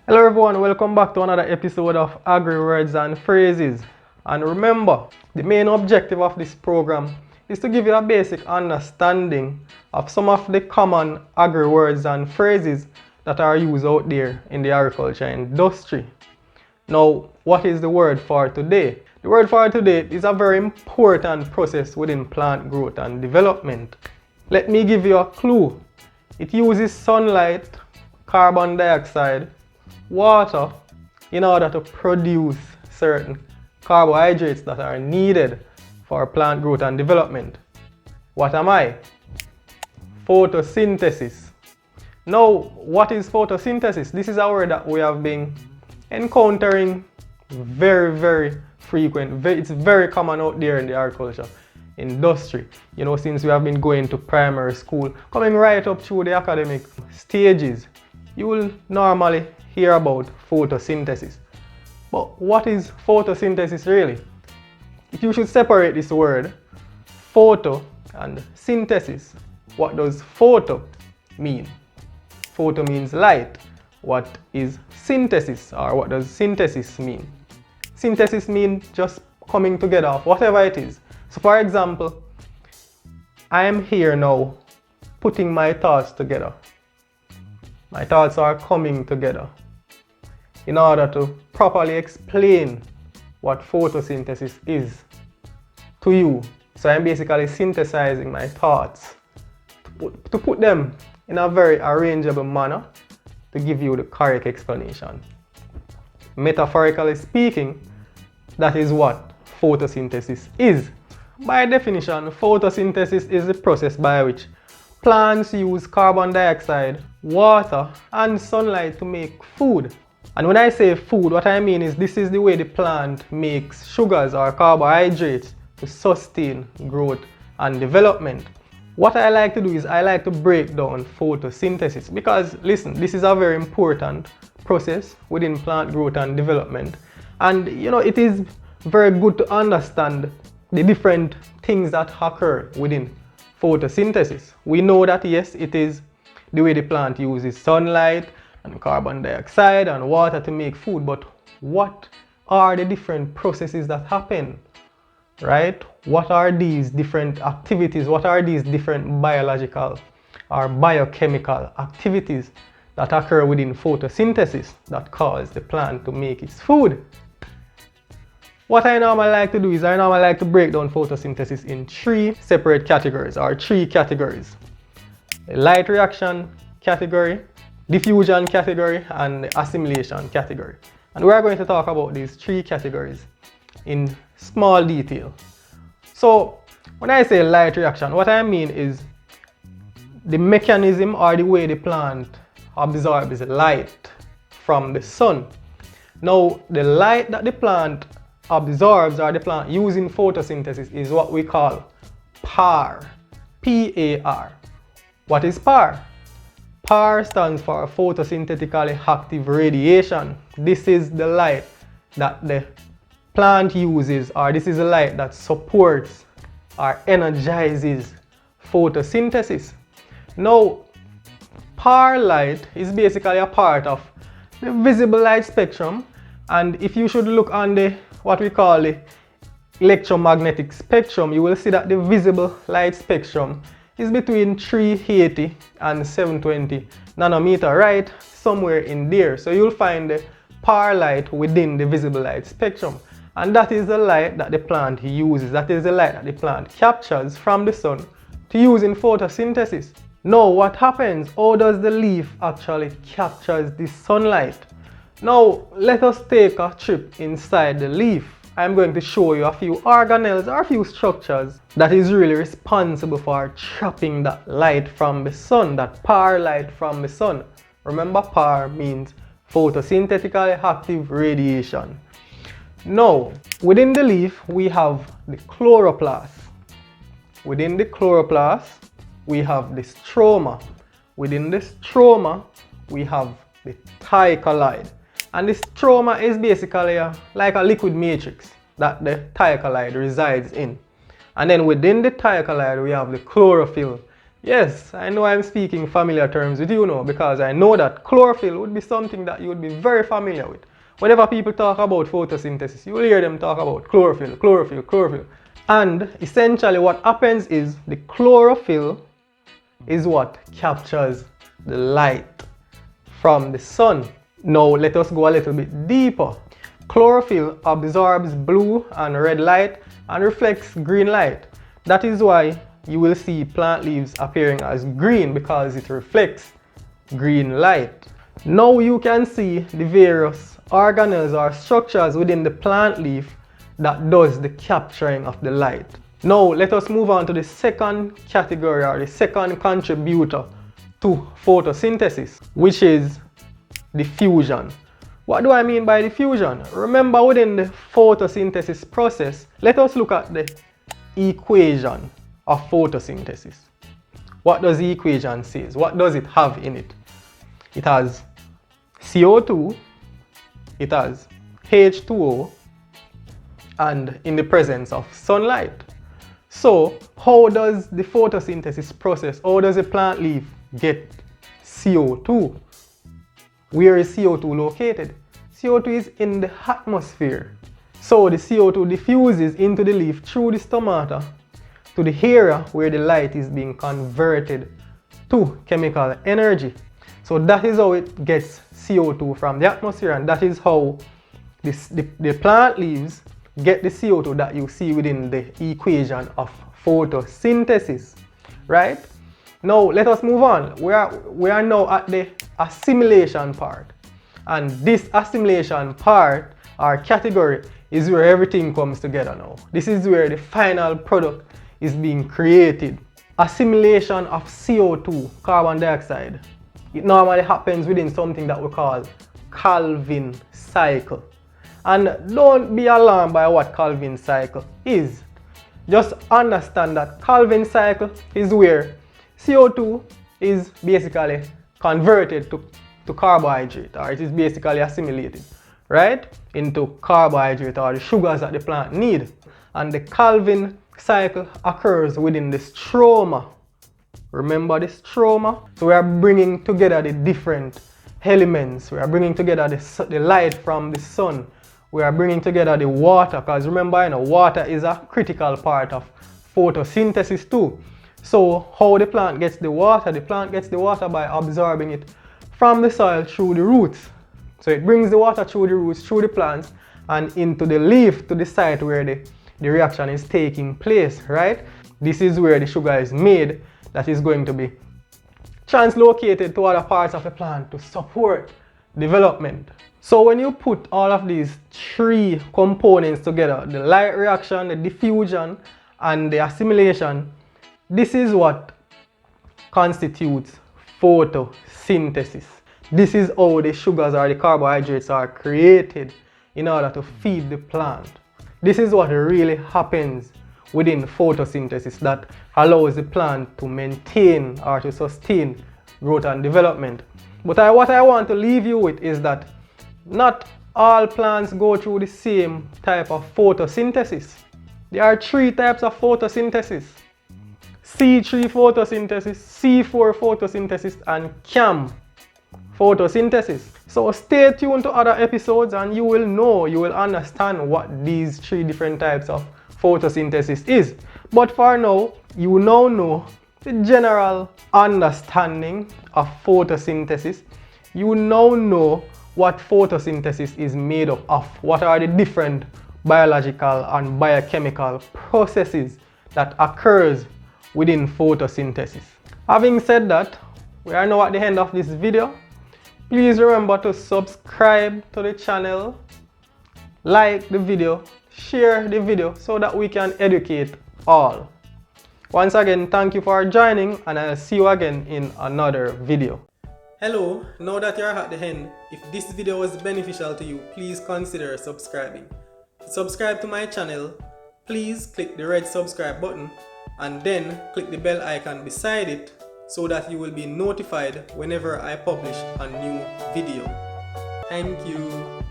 Hello everyone, welcome back to another episode of Agri Words and Phrases. And remember, the main objective of this program is to give you a basic understanding of some of the common agri words and phrases that are used out there in the agriculture industry. Now, what is the word for today? The word for today is a very important process within plant growth and development. Let me give you a clue. It uses sunlight, carbon dioxide, water in order to produce certain carbohydrates that are needed for plant growth and development. What am I? Photosynthesis. Now, what is photosynthesis? This is a word that we have been encountering very frequent. It's very common out there in the agriculture industry. You know, since we have been going to primary school, coming right up through the academic stages, you will normally hear about photosynthesis. But what is photosynthesis really? If you should separate this word, photo and synthesis, what does photo mean? Photo means light. What is synthesis, or what does synthesis mean? Synthesis means just coming together of whatever it is. So for example, I am here now putting my thoughts together. My thoughts are coming together in order to properly explain what photosynthesis is to you. So I'm basically synthesizing my thoughts to put them in a very arrangeable manner to give you the correct explanation. Metaphorically speaking, that is what photosynthesis is. By definition, photosynthesis is the process by which plants use carbon dioxide, water, and sunlight to make food. And when I say food, what I mean is this is the way the plant makes sugars or carbohydrates to sustain growth and development. What I like to do is I like to break down photosynthesis because, listen, this is a very important process within plant growth and development. And you know, it is very good to understand the different things that occur within photosynthesis. We know that yes, it is the way the plant uses sunlight and carbon dioxide and water to make food, but what are the different processes that happen, right? What are these different activities? What are these different biological or biochemical activities that occur within photosynthesis that cause the plant to make its food? What I normally like to do is I normally like to break down photosynthesis in three separate categories, or three categories. The light reaction category, diffusion category, and the assimilation category. And we are going to talk about these three categories in small detail. So when I say light reaction, what I mean is the mechanism or the way the plant absorbs light from the sun. Now, the light that the plant absorbs or the plant using photosynthesis is what we call PAR. P-A-R. What is PAR? PAR stands for photosynthetically active radiation. This is the light that the plant uses, or this is the light that supports or energizes photosynthesis. Now, PAR light is basically a part of the visible light spectrum, and if you should look on the what we call the electromagnetic spectrum, you will see that the visible light spectrum is between 380 and 720 nanometer, right somewhere in there. So you'll find the PAR light within the visible light spectrum, and that is the light that the plant uses. That is the light that the plant captures from the sun to use in photosynthesis. Now, what happens? How does the leaf actually capture this sunlight? Now, let us take a trip inside the leaf. I'm going to show you a few organelles or a few structures that is really responsible for trapping that light from the sun, that PAR light from the sun. Remember, PAR means photosynthetically active radiation. Now, within the leaf, we have the chloroplast. Within the chloroplast, we have the stroma. Within the stroma, we have the thiocalide. And the stroma is basically like a liquid matrix that the thiocalide resides in. And then within the thiocalide, we have the chlorophyll. Yes, I know I'm speaking familiar terms with you now because I know that chlorophyll would be something that you would be very familiar with. Whenever people talk about photosynthesis, you will hear them talk about chlorophyll, chlorophyll, chlorophyll. And essentially what happens is the chlorophyll is what captures the light from the sun. Now let us go a little bit deeper. Chlorophyll absorbs blue and red light and reflects green light. That is why you will see plant leaves appearing as green, because it reflects green light. Now you can see the various organelles or structures within the plant leaf that does the capturing of the light. Now let us move on to the second category, or the second contributor to photosynthesis, which is diffusion. What do I mean by diffusion? Remember, within the photosynthesis process, let us look at the equation of photosynthesis. What does the equation say? What does it have in it? It has CO2, it has H2O, and in the presence of sunlight. So how does the photosynthesis process, how does a plant leaf get CO2? Where is CO2 located? CO2 is in the atmosphere. So the CO2 diffuses into the leaf through the stomata to the area where the light is being converted to chemical energy. So that is how it gets CO2 from the atmosphere, and that is how the plant leaves get the CO2 that you see within the equation of photosynthesis, right? Now let us move on. We are now at the assimilation part, and this assimilation part or category is where everything comes together now. This is where the final product is being created. Assimilation of CO2, carbon dioxide, it normally happens within something that we call Calvin cycle. And don't be alarmed by what Calvin cycle is. Just understand that Calvin cycle is where CO2 is basically converted to carbohydrate, or it is basically assimilated, right, into carbohydrate or the sugars that the plant need. And the Calvin cycle occurs within the stroma. Remember the stroma? So we are bringing together the different elements. We are bringing together the light from the sun. We are bringing together the water, because remember, water is a critical part of photosynthesis too. So how the plant gets the water? The plant gets the water by absorbing it from the soil through the roots. So it brings the water through the roots, through the plants, and into the leaf, to the site where the reaction is taking place, right? This is where the sugar is made, that is going to be translocated to other parts of the plant to support development. So when you put all of these three components together, the light reaction, the diffusion, and the assimilation, this is what constitutes photosynthesis. This is how the sugars or the carbohydrates are created in order to feed the plant. This is what really happens within photosynthesis that allows the plant to maintain or to sustain growth and development. But what I want to leave you with is that not all plants go through the same type of photosynthesis. There are three types of photosynthesis: C3 photosynthesis, C4 photosynthesis, and CAM photosynthesis. So stay tuned to other episodes and you will understand what these three different types of photosynthesis is. But for now, you now know the general understanding of photosynthesis. You now know what photosynthesis is made up of. What are the different biological and biochemical processes that occurs within photosynthesis. Having said that, we are now at the end of this video. Please remember to subscribe to the channel, like the video, share the video so that we can educate all. Once again, thank you for joining, and I'll see you again in another video. Hello, now that you're at the end, if this video was beneficial to you, please consider subscribing. To subscribe to my channel, please click the red subscribe button and then click the bell icon beside it so that you will be notified whenever I publish a new video. Thank you.